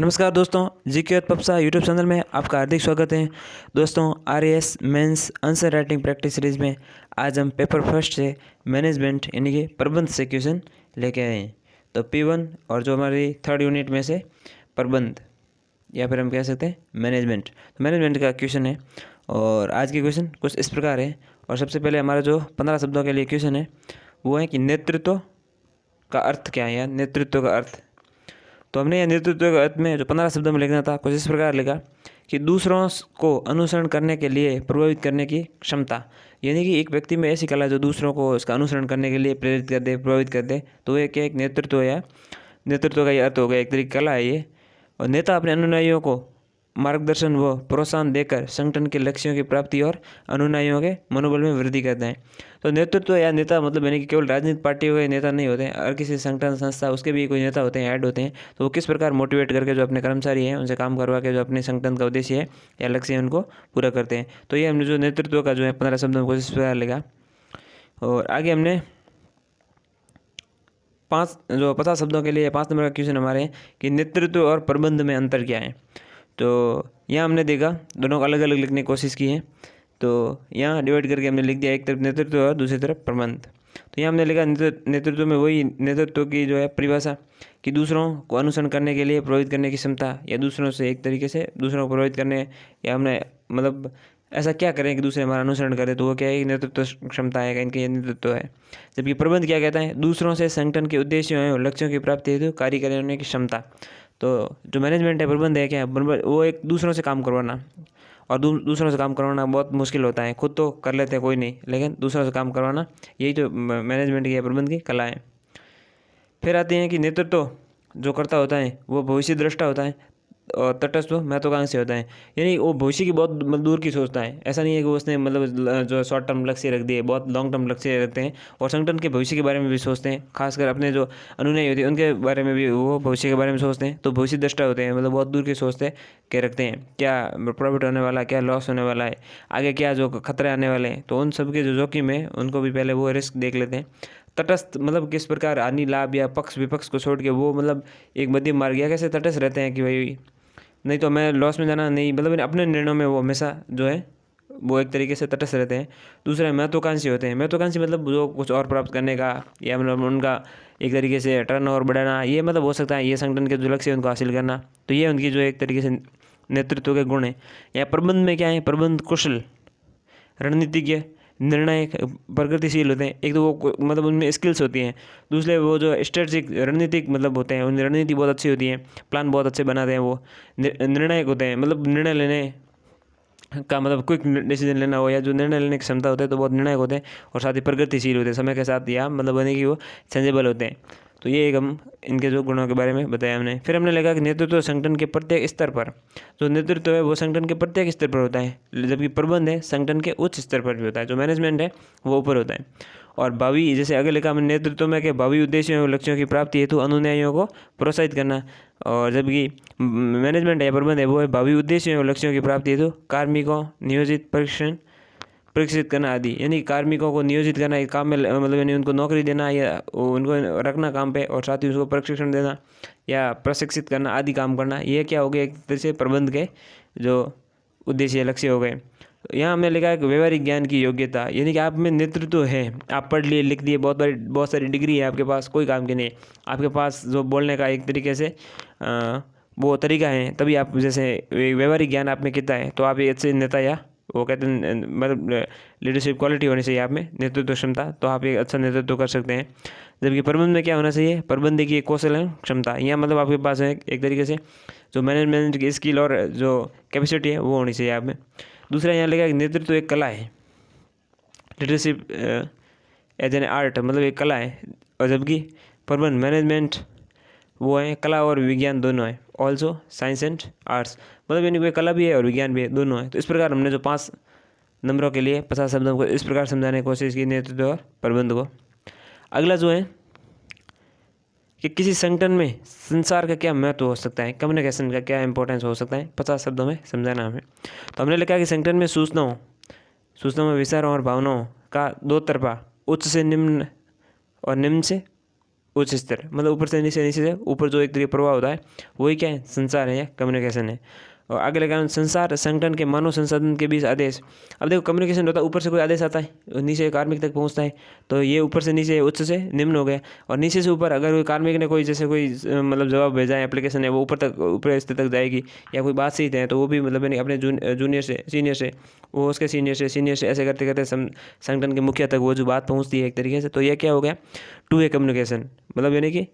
नमस्कार दोस्तों, जीके और पप्सा यूट्यूब चैनल में आपका हार्दिक स्वागत है। दोस्तों, RAS mains answer writing practice series में आज हम पेपर फर्स्ट से मैनेजमेंट यानी कि प्रबंध से क्वेश्चन लेके आए हैं। तो P1 और जो हमारी थर्ड यूनिट में से प्रबंध या फिर हम कह सकते हैं मैनेजमेंट, तो मैनेजमेंट का क्वेश्चन है। और आज के क्वेश्चन कुछ इस प्रकार है। और सबसे पहले हमारा जो 15 शब्दों के लिए क्वेश्चन है वो है कि नेतृत्व का अर्थ क्या है, या नेतृत्व का अर्थ। तो हमने यह नेतृत्व के अर्थ में जो 15 शब्दों में लिखना था कुछ इस प्रकार लिखा कि दूसरों को अनुसरण करने के लिए प्रभावित करने की क्षमता, यानी कि एक व्यक्ति में ऐसी कला जो दूसरों को उसका अनुसरण करने के लिए प्रेरित कर दे, प्रभावित कर दे, तो ये क्या एक नेतृत्व है, या नेतृत्व का ये अर्थ हो गया, एक तरीके की कला है ये। और नेता अपने अनुयायियों को मार्गदर्शन व प्रोत्साहन देकर संगठन के लक्ष्यों की प्राप्ति और अनुयायियों के मनोबल में वृद्धि करते हैं। तो नेतृत्व या नेता मतलब यानी कि केवल राजनीतिक पार्टियों के नेता नहीं होते हैं, और किसी संगठन संस्था उसके भी कोई नेता होते हैं, हेड होते हैं। तो वो किस प्रकार मोटिवेट करके जो अपने कर्मचारी हैं उनसे काम करवा के जो अपने संगठन का उद्देश्य है या लक्ष्य है उनको पूरा करते हैं। तो ये हमने जो नेतृत्व का जो है 15 शब्दों को इस प्रकार लिखा। और आगे हमने 50 शब्दों के लिए 5 नंबर का क्वेश्चन हमारे कि नेतृत्व और प्रबंध में अंतर क्या है। तो यहाँ हमने देखा दोनों को अलग अलग लिखने की कोशिश की है। तो यहाँ डिवाइड करके हमने लिख दिया, एक तरफ नेतृत्व और दूसरी तरफ प्रबंध। तो यहाँ हमने लिखा नेतृत्व में वही नेतृत्व की जो है परिभाषा कि दूसरों को अनुसरण करने के लिए प्रभावित करने की क्षमता, या दूसरों से एक तरीके से दूसरों को प्रभावित करने, या हमने मतलब ऐसा क्या करें कि दूसरे हमारा अनुसरण करें, तो वो क्या है, नेतृत्व क्षमता है, इनके ये नेतृत्व है। जबकि प्रबंध क्या कहता है, दूसरों से संगठन के उद्देश्यों और लक्ष्यों की प्राप्ति हेतु कार्य करने की क्षमता। तो जो मैनेजमेंट है, प्रबंध है, क्या है, वो एक दूसरों से काम करवाना। और दूसरों से काम करवाना बहुत मुश्किल होता है, खुद तो कर लेते हैं कोई नहीं, लेकिन दूसरों से काम करवाना यही तो मैनेजमेंट की या प्रबंध की कला है। फिर आते हैं कि नेतृत्व जो करता होता है वो भविष्य दृष्टा होता है, और तटस्थ महत्वाकांक्षी होता है, यानी वो भविष्य की बहुत दूर की सोचता है। ऐसा नहीं है कि उसने मतलब जो शॉर्ट टर्म लक्ष्य रख दिए, बहुत लॉन्ग टर्म लक्ष्य रखते हैं। और संगठन के भविष्य के बारे में भी सोचते हैं, खासकर अपने जो अनुयायी होते हैं उनके बारे में भी वो भविष्य के बारे में सोचते हैं। तो भविष्य दृष्टा होते हैं, मतलब बहुत दूर की सोचते के रखते हैं, क्या प्रॉफिट होने वाला है, क्या लॉस होने वाला है, आगे क्या जो खतरे आने वाले हैं, तो उन सब के जो जोखिम है उनको भी पहले वो रिस्क देख लेते हैं। तटस्थ मतलब किस प्रकार हानि लाभ या पक्ष विपक्ष को छोड़ के वो मतलब एक मध्यम मार्ग या कैसे तटस्थ रहते हैं कि भाई नहीं तो मैं लॉस में जाना नहीं, मतलब अपने निर्णयों में वो हमेशा जो है वो एक तरीके से तटस्थ रहते हैं। दूसरे महत्वाकांक्षी होते हैं। महत्वाकांक्षी मतलब जो कुछ और प्राप्त करने का, या मतलब उनका एक तरीके से टर्न ओवर बढ़ाना, ये मतलब हो सकता है ये संगठन के जो लक्ष्य है उनको हासिल करना। तो ये उनकी जो एक तरीके से नेतृत्व के गुण है। या प्रबंध में क्या है, प्रबंध कुशल, रणनीतिज्ञ, निर्णायक, प्रगतिशील होते हैं। एक तो वो मतलब उनमें स्किल्स होती हैं। दूसरे वो जो स्ट्रेटजिक रणनीतिक मतलब होते हैं, उनकी रणनीति बहुत अच्छी होती है, प्लान बहुत अच्छे बनाते हैं। वो निर्णायक होते हैं, मतलब निर्णय लेने का मतलब क्विक डिसीजन लेना हो, या जो निर्णय लेने की क्षमता होती है तो बहुत निर्णायक होते हैं। और साथ ही प्रगतिशील होते हैं समय के साथ, या मतलब बने कि वो चेंजेबल होते हैं। तो ये एक हम इनके जो गुणों के बारे में बताया हमने। फिर हमने लगा कि नेतृत्व संगठन के प्रत्येक स्तर पर, जो नेतृत्व है वो संगठन के प्रत्येक स्तर पर होता है, जबकि प्रबंध है संगठन के उच्च स्तर पर भी होता है। जो मैनेजमेंट है वो ऊपर होता है। और भावी, जैसे आगे लिखा हमने नेतृत्व में कि भावी उद्देश्यों और लक्ष्यों की प्राप्ति हेतु अनुयायियों को प्रोत्साहित करना। और जबकि मैनेजमेंट है, प्रबंध है, वो है भावी उद्देश्यों और लक्ष्यों की प्राप्ति हेतु कार्मिकों नियोजित प्रशिक्षित करना आदि, यानी कार्मिकों को नियोजित करना, एक काम में मतलब यानी उनको नौकरी देना या उनको रखना काम पे, और साथ ही उसको प्रशिक्षण देना या प्रशिक्षित करना आदि काम करना। ये क्या हो गया, एक तरह से प्रबंध के जो उद्देश्य लक्ष्य हो गए। यहाँ हमने लिखा है कि व्यवहारिक ज्ञान की योग्यता, यानी कि आप में नेतृत्व है, आप पढ़ लिए लिख दिए, बहुत सारी डिग्री है आपके पास, कोई काम की नहीं। आपके पास जो बोलने का एक तरीके से वो तरीका है, तभी आप जैसे व्यवहारिक ज्ञान आप में कितना है, तो आप एक अच्छे नेता, या वो कहते हैं मतलब लीडरशिप क्वालिटी होनी चाहिए आप में, नेतृत्व क्षमता, तो आप एक अच्छा नेतृत्व कर सकते हैं। जबकि प्रबंध में क्या होना चाहिए, प्रबंध की कौशल है क्षमता, यहाँ मतलब आपके पास है एक तरीके से जो मैनेजमेंट की स्किल और जो कैपेसिटी है वो होनी चाहिए आप में। दूसरा यहाँ लगा कि नेतृत्व एक कला है, लीडरशिप एज एन आर्ट, मतलब एक कला है। और जबकि प्रबंध मैनेजमेंट वो है कला और विज्ञान दोनों है, ऑल्सो साइंस एंड आर्ट्स, मतलब यानी कोई कला भी है और विज्ञान भी है, दोनों है। तो इस प्रकार हमने जो 5 नंबरों के लिए 50 शब्दों को इस प्रकार समझाने की कोशिश की, नेतृत्व और प्रबंध को। अगला जो है कि किसी संगठन में संचार का क्या महत्व हो सकता है, कम्युनिकेशन का क्या इंपॉर्टेंस हो सकता है, 50 शब्दों में समझाना हमें। तो हमने लिखा कि संगठन में सूचनाओं में विचारों और भावनाओं का दो तरफा, उच्च से निम्न और निम्न से उच्च स्तर, मतलब ऊपर से नीचे, नीचे से ऊपर जो एक तरीके प्रभाव होता है वही क्या है, संचार है या कम्युनिकेशन है। और आगे लगा संसार संगठन के मानव संसाधन के बीच आदेश। अब देखो कम्युनिकेशन होता है, ऊपर से कोई आदेश आता है और नीचे कार्मिक तक पहुंचता है, तो ये ऊपर से नीचे उच्च से निम्न हो गया। और नीचे से ऊपर अगर कोई कार्मिक ने कोई जैसे कोई मतलब जवाब भेजा है, एप्लीकेशन है, वो ऊपर तक ऊपर स्तर तक जाएगी। या कोई बातचीत है तो वो भी मतलब यानी अपने जूनियर से सीनियर से, वो उसके सीनियर से ऐसे करते करते संगठन के मुखिया तक वो जो बात पहुँचती है एक तरीके से। तो ये क्या हो गया, टू वे कम्युनिकेशन, मतलब यानी कि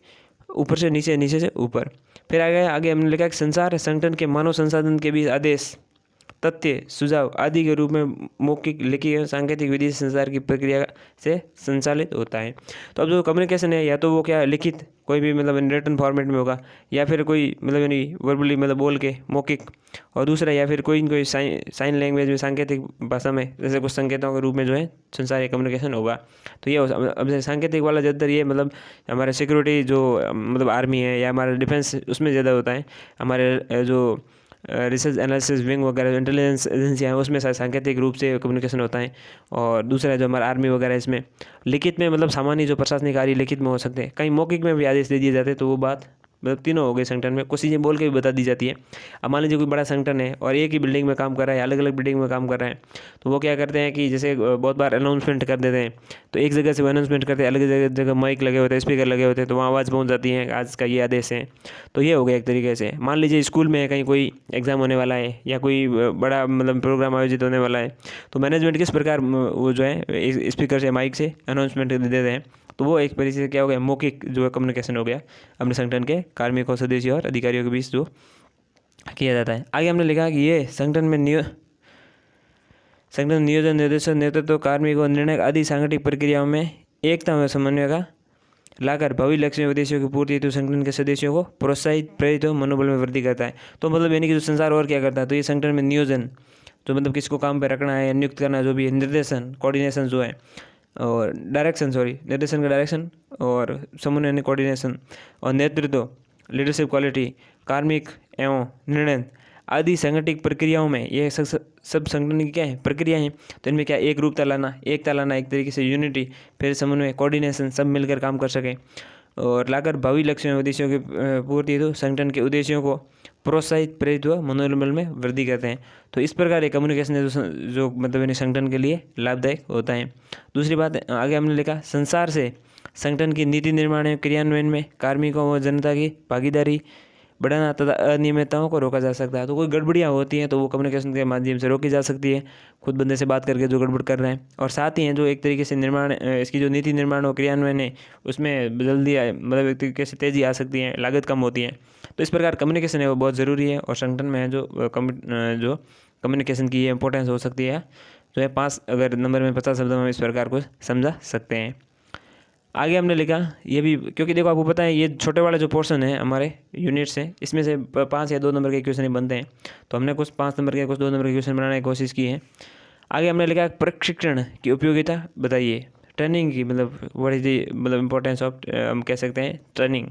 ऊपर से नीचे, नीचे से ऊपर। फिर आगे हमने लिखा कि संसार संगठन के मानव संसाधन के बीच आदेश, तथ्य, सुझाव आदि के रूप में मौखिक, लिखित एवं सांकेतिक विधि से संचार की प्रक्रिया से संचालित होता है। तो अब जो कम्युनिकेशन है, या तो वो क्या लिखित कोई भी मतलब रिटन फॉर्मेट में होगा, या फिर कोई मतलब यानी वर्बली मतलब बोल के मौखिक, और दूसरा या फिर कोई साइन लैंग्वेज में सांकेतिक भाषा में जैसे कुछ संकेतों के रूप में जो है संचार या कम्युनिकेशन होगा। तो ये अब सांकेतिक वाला ज़्यादातर ये मतलब हमारे सिक्योरिटी जो मतलब आर्मी है या हमारे डिफेंस उसमें ज़्यादा होता है। हमारे जो रिसर्च एनालिसिस विंग वगैरह इंटेलिजेंस एजेंसियाँ हैं उसमें सांकेतिक रूप से कम्युनिकेशन होता है। और दूसरा जो हमारा आर्मी वगैरह इसमें लिखित में मतलब सामान्य जो प्रशासनिक कार्य लिखित में हो सकते हैं, कहीं मौखिक में भी आदेश दे दिए जाते हैं। तो वो बात मतलब तीनों हो गए संगठन में, कुछ चीज़ें बोल के भी बता दी जाती है। अब मान लीजिए कोई बड़ा संगठन है और एक ही बिल्डिंग में काम कर रहा है, अलग अलग बिल्डिंग में काम कर रहा है, तो वो क्या करते हैं कि जैसे बहुत बार अनाउंसमेंट कर देते हैं। तो एक जगह से वो अनाउंसमेंट करते हैं, अलग जगह जगह माइक लगे होते हैं, स्पीकर लगे होते हैं, तो वहाँ आवाज़ पहुँच जाती है आज का ये आदेश है। तो ये हो गया एक तरीके से। मान लीजिए स्कूल में कहीं कोई एग्ज़ाम होने वाला है या कोई बड़ा मतलब प्रोग्राम आयोजित होने वाला है, तो मैनेजमेंट किस प्रकार वो जो है स्पीकर से माइक से अनाउंसमेंट देते हैं। तो वो एक तरीके से क्या हो गया, मौखिक जो है कम्युनिकेशन हो गया अपने संगठन के कार्मिकों, सदस्यों और अधिकारियों के बीच जो किया जाता है। आगे हमने लिखा कि ये संगठन नियोजन, निर्देशन, नेतृत्व, कार्मिक और निर्णय आदि सांगठनिक प्रक्रियाओं में एकता में समन्वय का लाकर भविष्य लक्ष्य उद्देश्यों की पूर्ति हेतु संगठन के सदस्यों को प्रोत्साहित, प्रेरित और मनोबल में वृद्धि करता है। तो मतलब यानी कि जो संसार और क्या करता है, तो ये संगठन में नियोजन जो मतलब किसको काम पे रखना है, नियुक्त करना, जो भी है, निर्देशन कोऑर्डिनेशन जो है, और निर्देशन का डायरेक्शन, और समन्वय यानी कोऑर्डिनेशन, और नेतृत्व लीडरशिप क्वालिटी, कार्मिक एवं निर्णय आदि संगठनिक प्रक्रियाओं में ये सब संगठन की क्या है प्रक्रिया है। तो इनमें क्या एकता लाना, एक तरीके से यूनिटी, फिर समन्वय, कोऑर्डिनेशन, सब मिलकर काम कर सकें और लाकर भावी लक्ष्यों उद्देश्यों की पूर्ति हेतु संगठन के उद्देश्यों को प्रोत्साहित, प्रेरित व मनोबल में वृद्धि करते हैं। तो इस प्रकार ये कम्युनिकेशन है जो मतलब यानी संगठन के लिए लाभदायक होता है। दूसरी बात आगे हमने लिखा, संसार से संगठन की नीति निर्माण एवं क्रियान्वयन में कार्मिकों व जनता की भागीदारी बढ़ाना तथा अनियमितताओं को रोका जा सकता है। तो कोई गड़बड़ियाँ होती हैं तो वो कम्युनिकेशन के माध्यम से रोकी जा सकती है, खुद बंदे से बात करके जो गड़बड़ कर रहे हैं। और साथ ही हैं जो एक तरीके से निर्माण इसकी जो नीति निर्माण और क्रियान्वयन है उसमें जल्दी मतलब एक तरीके से तेज़ी आ सकती है, लागत कम होती है। तो इस प्रकार कम्युनिकेशन है वो बहुत ज़रूरी है और संगठन में है जो कम्युनिकेशन की इंपॉर्टेंस हो सकती है जो है 5 अगर नंबर में 50 शब्दों में इस प्रकार को समझा सकते हैं। आगे हमने लिखा ये भी, क्योंकि देखो आपको पता है ये छोटे वाला जो पोर्शन है हमारे यूनिट्स हैं इसमें से 5 या 2 नंबर के क्वेश्चन ही बनते हैं। तो हमने कुछ 5 नंबर के कुछ 2 नंबर के क्वेश्चन बनाने की कोशिश की है। आगे हमने लिखा प्रशिक्षण की उपयोगिता बताइए, ट्रेनिंग की मतलब व्हाट इज द मतलब इंपॉर्टेंस ऑफ हम कह सकते हैं ट्रेनिंग,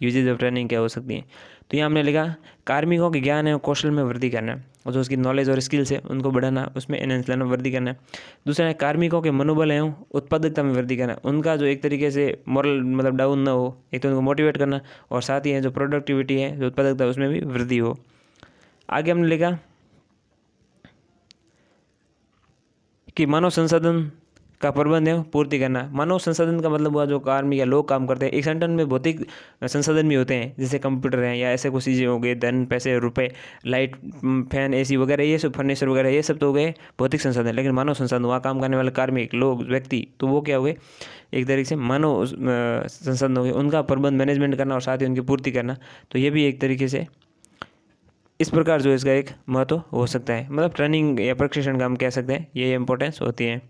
यूजेज ऑफ ट्रेनिंग क्या हो सकती है। तो यहाँ हमने लिखा कार्मिकों के ज्ञान एवं कौशल में वृद्धि करना और जो उसकी नॉलेज और स्किल्स है उनको बढ़ाना, उसमें एनहेंस लाना, वृद्धि करना। दूसरा है कार्मिकों के मनोबल एवं उत्पादकता में वृद्धि करना, उनका जो एक तरीके से मॉरल मतलब डाउन ना हो, एक तो उनको मोटिवेट करना, और साथ ही है जो प्रोडक्टिविटी है जो उत्पादकता उसमें भी वृद्धि हो। आगे हमने लिखा कि मानव संसाधन का प्रबंध एवं पूर्ति करना। मानव संसाधन का मतलब हुआ जो कार्मिक या लोग काम करते हैं। एक संगठन में भौतिक संसाधन भी होते हैं जैसे कंप्यूटर हैं या ऐसे कुछ चीज़ें हो गई, धन, पैसे, रुपए, लाइट, फैन, एसी वगैरह, ये सब फर्नीचर वगैरह, ये सब तो हो गए भौतिक संसाधन। लेकिन मानव संसाधन वहाँ काम करने वाले कार्मिक लोग, व्यक्ति, तो वो क्या हो गए एक तरीके से मानव संसाधन हो गए, उनका प्रबंध मैनेजमेंट करना और साथ ही उनकी पूर्ति करना। तो ये भी एक तरीके से इस प्रकार जो इसका एक महत्व हो सकता है, मतलब ट्रेनिंग या प्रशिक्षण का हम कह सकते हैं, ये इंपॉर्टेंस होती है।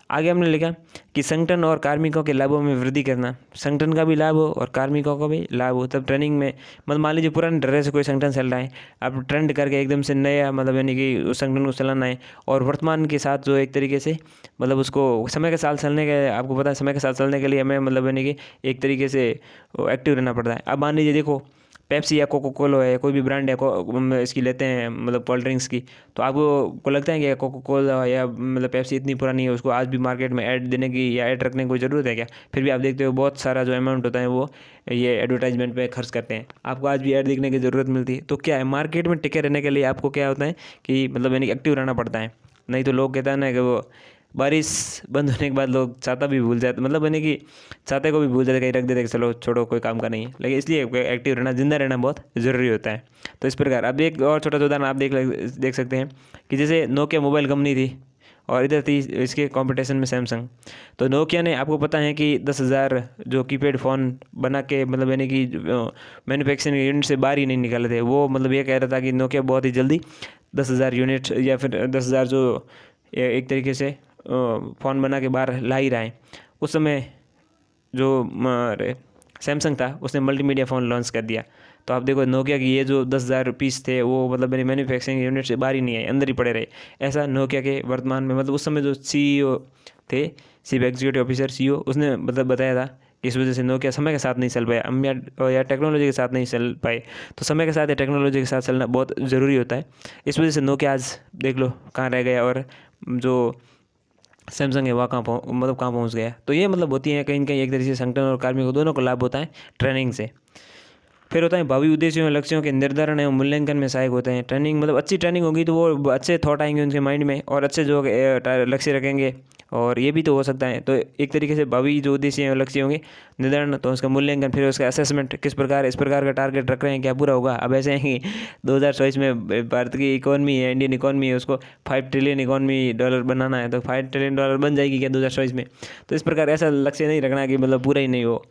आगे हमने लिखा कि संगठन और कार्मिकों के लाभों में वृद्धि करना, संगठन का भी लाभ हो और कार्मिकों का भी लाभ हो। तब ट्रेनिंग में मतलब मान लीजिए पुराने ढर्रे से कोई संगठन चल रहा है, अब ट्रेंड करके एकदम से नया मतलब यानी कि उस संगठन को चलाना है और वर्तमान के साथ जो एक तरीके से मतलब उसको समय के साथ चलने के, आपको पता है समय के साथ चलने के लिए हमें मतलब यानी कि एक तरीके से एक्टिव रहना पड़ता है। अब मान लीजिए देखो पेप्सी या कोको कोला है, कोई भी ब्रांड है इसकी लेते हैं मतलब कोल्ड ड्रिंक्स की, तो आपको लगता है कि कोको कोला या मतलब पेप्सी इतनी पुरानी है, उसको आज भी मार्केट में ऐड देने की या ऐड रखने की कोई ज़रूरत है क्या? फिर भी आप देखते हो बहुत सारा जो अमाउंट होता है वो ये एडवर्टाइजमेंट पे खर्च करते हैं, आपको आज भी ऐड देखने की ज़रूरत मिलती है। तो क्या है, मार्केट में टिके रहने के लिए आपको क्या होता है कि मतलब यानी एक्टिव रहना पड़ता है। नहीं तो लोग कहते हैं ना कि वो बारिश बंद होने के बाद लोग छाता भी भूल जाते, मतलब यानी कि छाते को भी भूल जाते, कहीं रख देते कि चलो छोड़ो कोई काम का नहीं है। लेकिन इसलिए एक्टिव रहना, जिंदा रहना बहुत ज़रूरी होता है। तो इस प्रकार अब एक और छोटा सा उदाहरण आप देख सकते हैं कि जैसे नोकिया मोबाइल कंपनी थी और इधर थी इसके कंपटीशन में सैमसंग। तो नोकिया ने, आपको पता है कि 10,000 जो कीपैड फ़ोन बना के मतलब यानी कि मैन्युफैक्चरिंग यूनिट से बाहर ही नहीं निकाले थे। वो मतलब ये कह रहा था कि नोकिया बहुत ही जल्दी 10,000 यूनिट या फिर 10,000 जो एक तरीके से फ़ोन बना के बाहर ला ही रहा है। उस समय जो सैमसंग था उसने मल्टीमीडिया फ़ोन लॉन्च कर दिया। तो आप देखो नोकिया की ये जो 10,000 पीस थे वो मतलब मेरी मैन्युफैक्चरिंग यूनिट से बाहर ही नहीं आए, अंदर ही पड़े रहे। ऐसा नोकिया के वर्तमान में मतलब उस समय जो CEO थे, चीफ एग्जीक्यूटिव ऑफिसर CEO, उसने मतलब बताया था कि इस वजह से नोकिया समय के साथ नहीं चल पाया, हम या टेक्नोलॉजी के साथ नहीं चल पाए। तो समय के साथ या टेक्नोलॉजी के साथ चलना बहुत ज़रूरी होता है। इस वजह से नोकिया आज देख लो कहाँ रह गया और जो सैमसंग है वहाँ कहाँ पहुँच गया। तो ये मतलब होती है कहीं ना कहीं एक तरीके से संगठन और कार्मिक को दोनों को लाभ होता है ट्रेनिंग से। फिर होता है भावी उद्देश्यों और लक्ष्यों के निर्धारण एवं मूल्यांकन में सहायक होते हैं। ट्रेनिंग मतलब अच्छी ट्रेनिंग होगी तो वो अच्छे थॉट आएंगे उनके माइंड में और अच्छे जो लक्ष्य रखेंगे। और ये भी तो हो सकता है। तो एक तरीके से भावी जो उद्देश्य और लक्ष्य होंगे निर्धारण, तो उसका मूल्यांकन, फिर उसका असेसमेंट, किस प्रकार इस प्रकार का टारगेट रख रहे हैं, क्या पूरा होगा। अब ऐसे हैं कि 2024 में भारत की इकोनॉमी है, इंडियन इकोनॉमी है, उसको 5 ट्रिलियन इकोनॉमी डॉलर बनाना है, तो 5 ट्रिलियन डॉलर बन जाएगी क्या 2024 में? तो इस प्रकार ऐसा लक्ष्य नहीं रखना कि मतलब पूरा ही नहीं हो।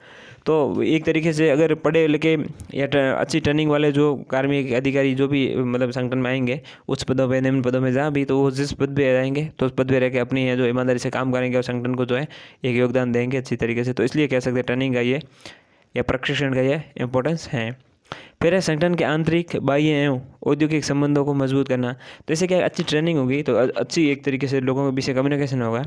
तो एक तरीके से अगर पढ़े लिखे या अच्छी ट्रेनिंग वाले जो कार्मिक अधिकारी जो भी मतलब संगठन में आएंगे उच्च पदों पे, निम्न पदों में, जहाँ भी, तो वो जिस पद पे आएंगे तो उस पद पे रह के अपनी जो ईमानदारी से काम करेंगे और संगठन को जो है एक योगदान देंगे अच्छी तरीके से। तो इसलिए कह सकते हैं ट्रेनिंग का ये या प्रशिक्षण का ये इम्पोर्टेंस है। फिर है संगठन के आंतरिक, बाह्य एवं औद्योगिक संबंधों को मजबूत करना। तो इससे क्या अच्छी ट्रेनिंग होगी तो अच्छी एक तरीके से लोगों के बीच कम्युनिकेशन होगा।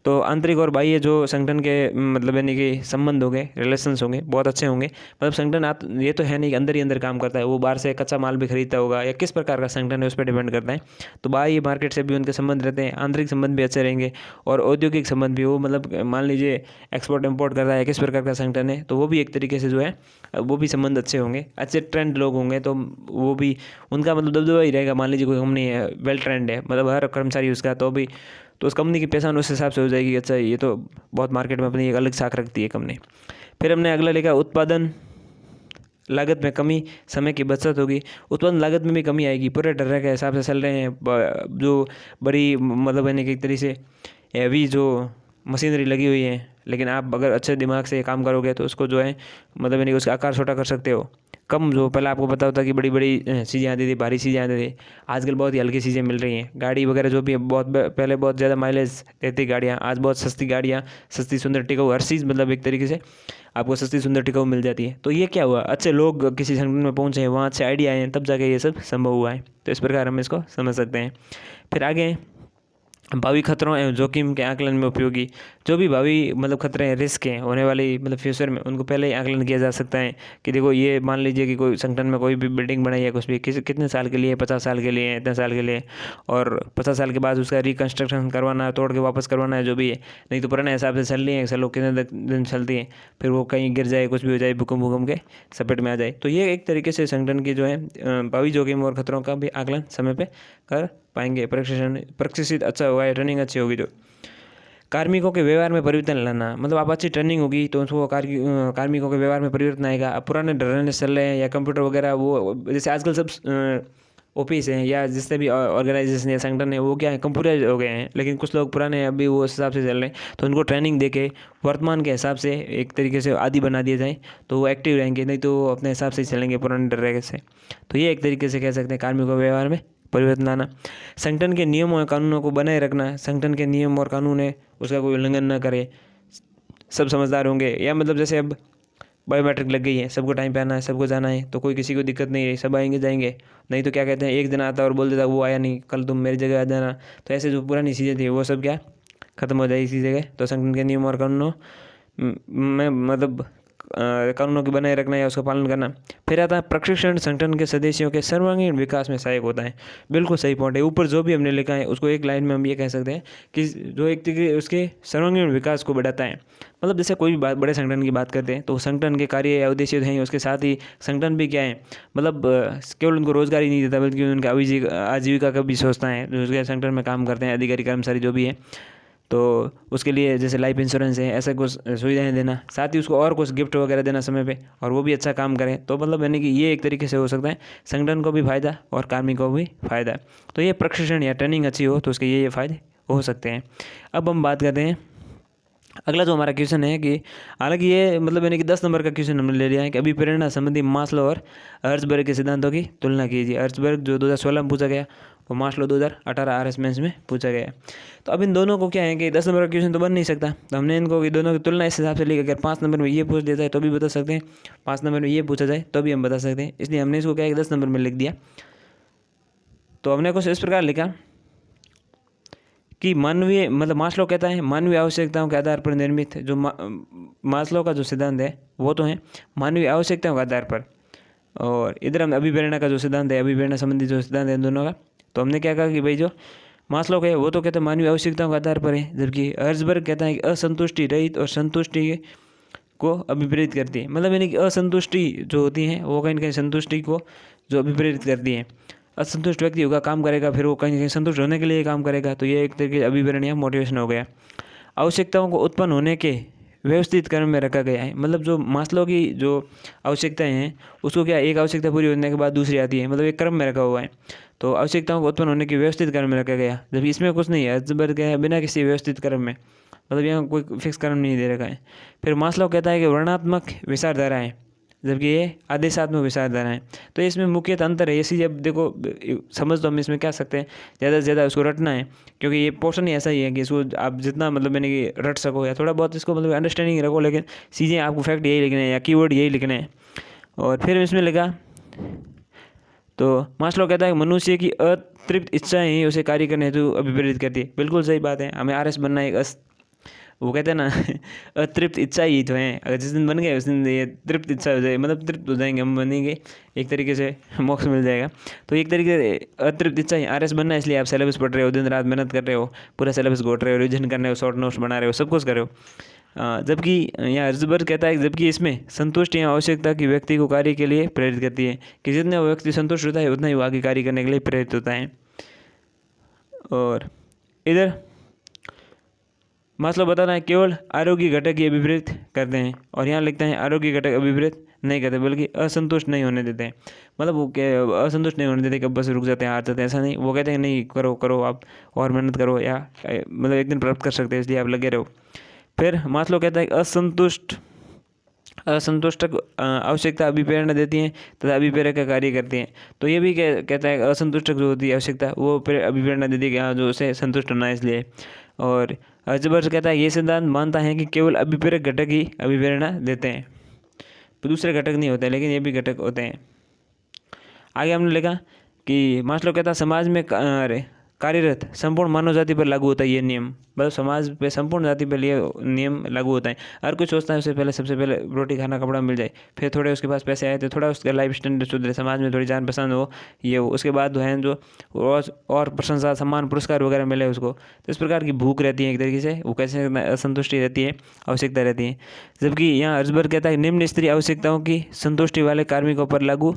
तो आंतरिक और बाह्य जो संगठन के मतलब यानी कि संबंध होंगे, रिलेशंस होंगे, बहुत अच्छे होंगे। मतलब संगठन ये तो है नहीं कि अंदर ही अंदर काम करता है, वो बाहर से कच्चा माल भी खरीदता होगा या किस प्रकार का संगठन है उस पर डिपेंड करता है। तो बाह्य मार्केट से भी उनके संबंध रहते हैं, आंतरिक संबंध भी अच्छे रहेंगे और औद्योगिक संबंध भी, वो मतलब मान लीजिए एक्सपोर्ट इम्पोर्ट कर रहा है, किस प्रकार का संगठन है, तो वो भी एक तरीके से जो है वो भी संबंध अच्छे होंगे। अच्छे ट्रेंड लोग होंगे तो वो भी उनका मतलब दबदबा ही रहेगा। मान लीजिए कोई कंपनी है वेल ट्रेंड है, मतलब हर कर्मचारी उसका, तो उस कंपनी की पहचान उस हिसाब से हो जाएगी। अच्छा ये तो बहुत मार्केट में अपनी एक अलग साख रखती है कंपनी। फिर हमने अगला लिखा उत्पादन लागत में कमी, समय की बचत होगी। उत्पादन लागत में भी कमी आएगी, पूरे तरह के हिसाब से चल रहे हैं जो बड़ी मतलब यानी कि एक तरीके से हैवी जो मशीनरी लगी हुई है, लेकिन आप अगर अच्छे दिमाग से काम करोगे तो उसको जो है मतलब यानी कि उसका आकार छोटा कर सकते हो। कम जो पहले आपको पता होता कि बड़ी बड़ी चीज़ें आती थी, भारी चीज़ें आती थी, आजकल बहुत ही हल्की चीज़ें मिल रही हैं। गाड़ी वगैरह जो भी है बहुत पहले बहुत ज़्यादा माइलेज देती गाड़ियाँ, आज बहुत सस्ती गाड़ियाँ, सस्ती सुंदर टिकाऊ, हर चीज़ मतलब एक तरीके से आपको सस्ती सुंदर टिकाऊ मिल जाती है। तो ये क्या हुआ, अच्छे लोग किसी संगठन में पहुँचे हैं, वहाँ अच्छे आइडिया आए हैं, तब जाके ये सब संभव हुआ है। तो इस प्रकार हम इसको समझ सकते हैं। फिर आगे भावी खतरों एवं जोखिम के आकलन में उपयोगी। जो भी भावी मतलब खतरे हैं, रिस्क हैं होने वाली मतलब फ्यूचर में, उनको पहले ही आकलन किया जा सकता है कि देखो ये मान लीजिए कि कोई संगठन में कोई भी बिल्डिंग बनाई है, कुछ भी कितने साल के लिए, 50 साल के लिए, इतने साल के लिए, और 50 साल के बाद उसका रिकन्स्ट्रक्शन करवाना है, तोड़ के वापस करवाना है जो भी है। नहीं तो पुराने हिसाब से चल रही है, चलो कितने दिन चलती है, फिर वो कहीं गिर जाए, कुछ भी हो जाए, भूकंप के सपेट में आ जाए। तो ये एक तरीके से संगठन की जो है भावी जोखिम और खतरों का भी आकलन समय पर कर पाएंगे। प्रशिक्षित अच्छा होगा, ट्रेनिंग अच्छी होगी। जो कार्मिकों के व्यवहार में परिवर्तन लाना, मतलब आप अच्छी ट्रेनिंग होगी तो उसको कार्मिकों के व्यवहार में परिवर्तन आएगा। अब पुराने ढर्रे चल रहे हैं या कंप्यूटर वगैरह, वो जैसे आजकल सब ऑफिस हैं या जिससे भी ऑर्गेनाइजेशन या संगठन है वो क्या है, कंप्यूटर हो गए हैं, लेकिन कुछ लोग पुराने हैं अभी वो उस हिसाब से चल रहे हैं। तो उनको ट्रेनिंग देके वर्तमान के हिसाब से एक तरीके से आदी बना दिया जाए तो वो एक्टिव रहेंगे, नहीं तो वो अपने हिसाब से चलेंगे पुराने ढर्रे से। तो ये एक तरीके से कह सकते हैं कार्मिकों के व्यवहार में परिवर्तन लाना। संगठन के नियमों और कानूनों को बनाए रखना, संगठन के नियम और कानून है उसका कोई उल्लंघन न करे, सब समझदार होंगे। या मतलब जैसे अब बायोमेट्रिक लग गई है, सबको टाइम पे आना है, सबको जाना है, तो कोई किसी को दिक्कत नहीं है, सब आएंगे जाएंगे। नहीं तो क्या कहते हैं, एक दिन आता और बोल देता वो आया नहीं, कल तुम मेरी जगह आ जाना। तो ऐसे जो पुरानी चीज़ें थी वो सब क्या खत्म हो जाएगी इसी जगह। तो संगठन के नियम और कानूनों में मतलब कानूनों की बनाए रखना या उसका पालन करना। फिर आता है प्रशिक्षण संगठन के सदस्यों के सर्वांगीण विकास में सहायक होता है। बिल्कुल सही पॉइंट है। ऊपर जो भी हमने लिखा है उसको एक लाइन में हम ये कह सकते हैं कि जो एक तरीके उसके सर्वांगीण विकास को बढ़ाता है। मतलब जैसे कोई भी बड़े संगठन की बात करते हैं तो संगठन के कार्य या उद्देश्य हैं, उसके साथ ही संगठन भी क्या है, मतलब केवल उनको रोजगार ही नहीं देता बल्कि उनका आजीविका का भी सोचता है। जो उसके संगठन में काम करते हैं अधिकारी कर्मचारी जो भी है, तो उसके लिए जैसे लाइफ इंश्योरेंस है, ऐसा कुछ सुविधाएं देना, साथ ही उसको और कुछ गिफ्ट वगैरह देना समय पे, और वो भी अच्छा काम करे। तो मतलब यानी कि ये एक तरीके से हो सकता है संगठन को भी फायदा और कार्मिक को भी फायदा। तो ये प्रशिक्षण या ट्रेनिंग अच्छी हो तो उसके ये फायदे हो सकते हैं। अब हम बात करते हैं अगला जो हमारा क्वेश्चन है कि हालांकि ये मतलब यानी कि 10 नंबर का क्वेश्चन हमने ले लिया है कि अभिप्रेरणा संबंधी मास्लो और हर्ट्जबर्ग के सिद्धांतों की तुलना कीजिए। हर्ट्जबर्ग जो 2016 में पूछा गया, वो मास्लो 2018 RS मेंस में पूछा गया। तो अब इन दोनों को क्या है कि 10 नंबर का क्वेश्चन तो बन नहीं सकता, तो हमने इनको की दोनों की तुलना इस हिसाब से ली। अगर 5 नंबर में ये पूछ देता है तो भी बता सकते हैं, 5 नंबर में ये पूछा जाए तो भी हम बता सकते हैं, इसलिए हमने इसको क्या है कि 10 नंबर में लिख दिया। तो हमने कुछ इस प्रकार लिखा कि मानवीय मतलब मास्लो कहता है मानवीय आवश्यकताओं के आधार पर निर्मित जो मास्लो का जो सिद्धांत है वो तो है मानवीय आवश्यकताओं के आधार पर, और इधर हम अभिप्रेरणा का जो सिद्धांत है, अभिप्रेरणा संबंधी जो सिद्धांत है इन दोनों का, तो हमने क्या कहा कि भाई जो मास्लो का है वो तो कहता है मानवीय आवश्यकताओं के आधार पर है, जबकि हर्ट्जबर्ग कहता है कि असंतुष्टि रहित और संतुष्टि को अभिप्रेरित करती है। मतलब यानी कि असंतुष्टि जो होती है वो कहीं ना कहीं संतुष्टि को जो अभिप्रेरित करती है। असंतुष्ट व्यक्ति होगा, काम करेगा, फिर वो कहीं ना कहीं संतुष्ट होने के लिए काम करेगा, तो ये एक तरीके से अभिप्रेरण या मोटिवेशन हो गया। आवश्यकताओं को उत्पन्न होने के व्यवस्थित क्रम में रखा गया है। मतलब जो मास्लो की जो आवश्यकताएं हैं उसको क्या एक आवश्यकता पूरी होने के बाद दूसरी आती है, मतलब एक क्रम में रखा हुआ है। तो आवश्यकताओं को उत्पन्न होने के व्यवस्थित क्रम में रखा गया, जबकि इसमें कुछ नहीं है, हर्ट्जबर्ग क्या है बिना किसी व्यवस्थित क्रम में, मतलब यहाँ कोई फिक्स क्रम नहीं दे रखा है। फिर मास्लो कहता है कि वर्णात्मक विचारधारा है, जबकि ये आदेशात्मक विचारधारा है। तो इसमें मुख्यतः अंतर है। ये चीज़ अब देखो समझ तो हम इसमें क्या सकते हैं, ज़्यादा से ज़्यादा उसको रटना है, क्योंकि ये पोर्शन ही ऐसा ही है कि इसको आप जितना मतलब मैंने कि रट सको या थोड़ा बहुत इसको मतलब अंडरस्टैंडिंग रखो, लेकिन चीज़ें आपको फैक्ट यही लिखने हैं या कीवर्ड यही लिखने हैं। और फिर इसमें लिखा तो मास्लो कहता है कि मनुष्य की अतृप्त इच्छाएं ही उसे कार्य करने हेतु अभिप्रेरित करती है। बिल्कुल सही बात है, हमें RS बनना है एक वो कहते हैं ना अतृप्त इच्छा ही तो है, अगर जिस दिन बन गए उस दिन ये तृप्त इच्छा हो जाए, मतलब तृप्त हो जाएंगे, हम बनेंगे, एक तरीके से मोक्ष मिल जाएगा। तो एक तरीके से अतृप्त इच्छा ही RS बनना है, इसलिए आप सिलेबस पढ़ रहे हो, दिन रात मेहनत कर रहे हो, पूरा सिलेबस घोट रहे हो, रिविजन कर रहे हो, शॉर्ट नोट्स बना रहे हो, सब कुछ कर रहे हो। जबकि यहाँ हर्ट्जबर्ग कहता है जबकि इसमें संतुष्टि या आवश्यकता की व्यक्ति को कार्य के लिए प्रेरित करती है, कि जितने वो व्यक्ति संतुष्ट होता है उतना ही वो आगे कार्य करने के लिए प्रेरित होता है। और इधर मास्लो बताना है केवल आरोग्य घटक ही अभिप्रेरित करते हैं, और यहाँ लिखते हैं आरोग्य घटक अभिप्रेरित नहीं करते बल्कि असंतुष्ट नहीं होने देते हैं। मतलब वो असंतुष्ट नहीं होने देते कि बस रुक जाते हैं, हार जाते हैं, ऐसा नहीं। वो कहते हैं नहीं करो करो आप और मेहनत करो, या मतलब एक दिन प्राप्त कर सकते हैं इसलिए आप लगे रहो। फिर मास्लो कहता है असंतुष्टक आवश्यकता अभिप्रेरणा देती हैं तथा अभिप्रेरक का कार्य करती हैं। तो ये भी कहता है असंतुष्टक जो होती है आवश्यकता वो अभिप्रेरणा देती है कि हाँ जो उसे संतुष्ट होना है इसलिए। और हर्ट्जबर्ग कहता है ये सिद्धांत मानता है कि केवल अभिप्रेरक घटक ही अभिप्रेरणा देते हैं, तो दूसरे घटक नहीं होते, लेकिन ये भी घटक होते हैं। आगे हमने लिखा कि मास्लो कहता है समाज में कार्यरत संपूर्ण मानव जाति पर लागू होता है ये नियम। मतलब समाज पे संपूर्ण जाति पर ये नियम लागू होता है। हर कोई सोचता है उससे पहले सबसे पहले रोटी खाना कपड़ा मिल जाए, फिर थोड़े उसके पास पैसे आए तो थोड़ा उसका लाइफ स्टैंडर्ड सुधरे, समाज में थोड़ी जान पसंद हो, ये हो, उसके बाद है जो और प्रशंसा सम्मान पुरस्कार वगैरह मिले उसको। तो इस प्रकार की भूख रहती है एक तरीके से, वो कैसे असंतुष्टि रहती है, आवश्यकता रहती है। जबकि यहाँ हर्ट्जबर्ग कहता है निम्न स्तरीय आवश्यकताओं की संतुष्टि वाले कार्मिकों पर लागू।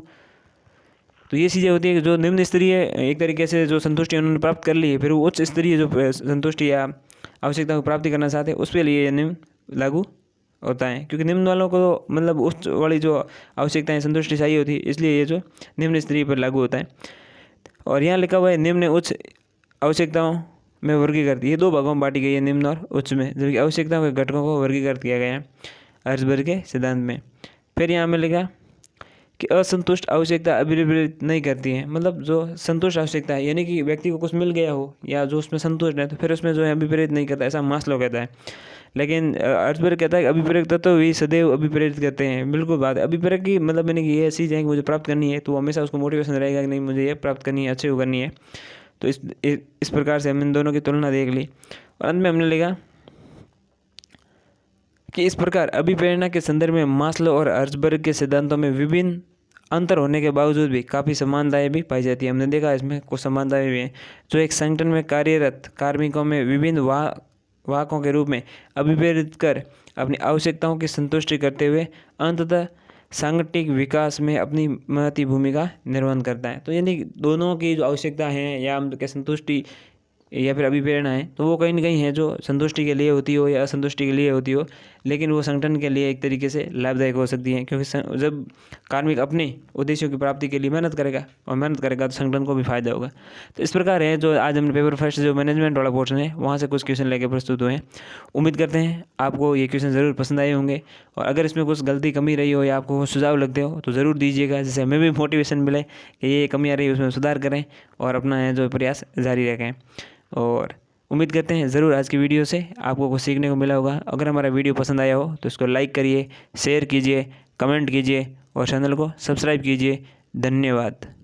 तो ये चीज़ें होती है कि जो निम्न स्तरीय एक तरीके से जो संतुष्टि उन्होंने प्राप्त कर ली है, फिर वो उच्च स्तरीय जो संतुष्टि या आवश्यकता को प्राप्ति करना चाहते हैं उस पर लिए निम्न लागू होता है, क्योंकि निम्न वालों को मतलब उच्च वाली जो आवश्यकताएं संतुष्टि चाहिए होती है, इसलिए ये जो निम्न स्तरीय पर लागू होता है। और यहाँ लिखा हुआ है निम्न उच्च आवश्यकताओं में वर्गीकृत, ये 2 भागों में बांटी गई है, निम्न और उच्च में, जबकि आवश्यकताओं के घटकों को वर्गीकृत किया गया है हर्ट्जबर्ग के सिद्धांत में। फिर यहाँ में लिखा कि असंतुष्ट आवश्यकता अभिप्रेरित नहीं करती है। मतलब जो संतुष्ट आवश्यकता है यानी कि व्यक्ति को कुछ मिल गया हो या जो उसमें संतुष्ट है, तो फिर उसमें जो है अभिप्रेरित नहीं करता, ऐसा मास्लो कहता है। लेकिन हर्ट्जबर्ग कहता है कि अभिप्रेरक तत्व भी सदैव अभिप्रेरित करते हैं। बिल्कुल बात है, अभिप्रेरक की मतलब मैंने कि ये चीज़ है कि मुझे प्राप्त करनी है, तो हमेशा उसको मोटिवेशन रहेगा कि नहीं मुझे ये प्राप्त करनी है, अच्छे को करनी है। तो इस प्रकार से हम इन दोनों की तुलना देख ली, और अंत में हमने लिखा कि इस प्रकार अभिप्रेरणा के संदर्भ में मास्लो और हर्ट्जबर्ग के सिद्धांतों में विभिन्न अंतर होने के बावजूद भी काफ़ी समानताएं भी पाई जाती है। हमने देखा इसमें कुछ समानताएं भी हैं। जो एक संगठन में कार्यरत कार्मिकों में विभिन्न वाहकों के रूप में अभिप्रेरित कर अपनी आवश्यकताओं की संतुष्टि करते हुए अंततः सांगठनिक विकास में अपनी महती भूमिका निर्वहन करता है। तो यानी दोनों की जो आवश्यकता है या हम संतुष्टि या फिर अभिप्रेरणा है, तो वो कहीं ना कहीं है जो संतुष्टि के लिए होती हो या असंतुष्टि के लिए होती हो, लेकिन वो संगठन के लिए एक तरीके से लाभदायक हो सकती है। क्योंकि जब कार्मिक अपने उद्देश्यों की प्राप्ति के लिए मेहनत करेगा और मेहनत करेगा तो संगठन को भी फायदा होगा। तो इस प्रकार है जो आज हमने पेपर फर्स्ट जो मैनेजमेंट वाला पोर्शन है वहाँ से कुछ क्वेश्चन लेके प्रस्तुत हुए हैं। उम्मीद करते हैं आपको ये क्वेश्चन ज़रूर पसंद आए होंगे, और अगर इसमें कुछ गलती कमी रही हो या आपको सुझाव लगते हो तो ज़रूर दीजिएगा, जिससे हमें भी मोटिवेशन मिले कि ये कमी आ रही है उसमें सुधार करें और अपना है जो प्रयास जारी रखें। और उम्मीद करते हैं ज़रूर आज की वीडियो से आपको कुछ सीखने को मिला होगा। अगर हमारा वीडियो पसंद आया हो तो इसको लाइक करिए, शेयर कीजिए, कमेंट कीजिए और चैनल को सब्सक्राइब कीजिए। धन्यवाद।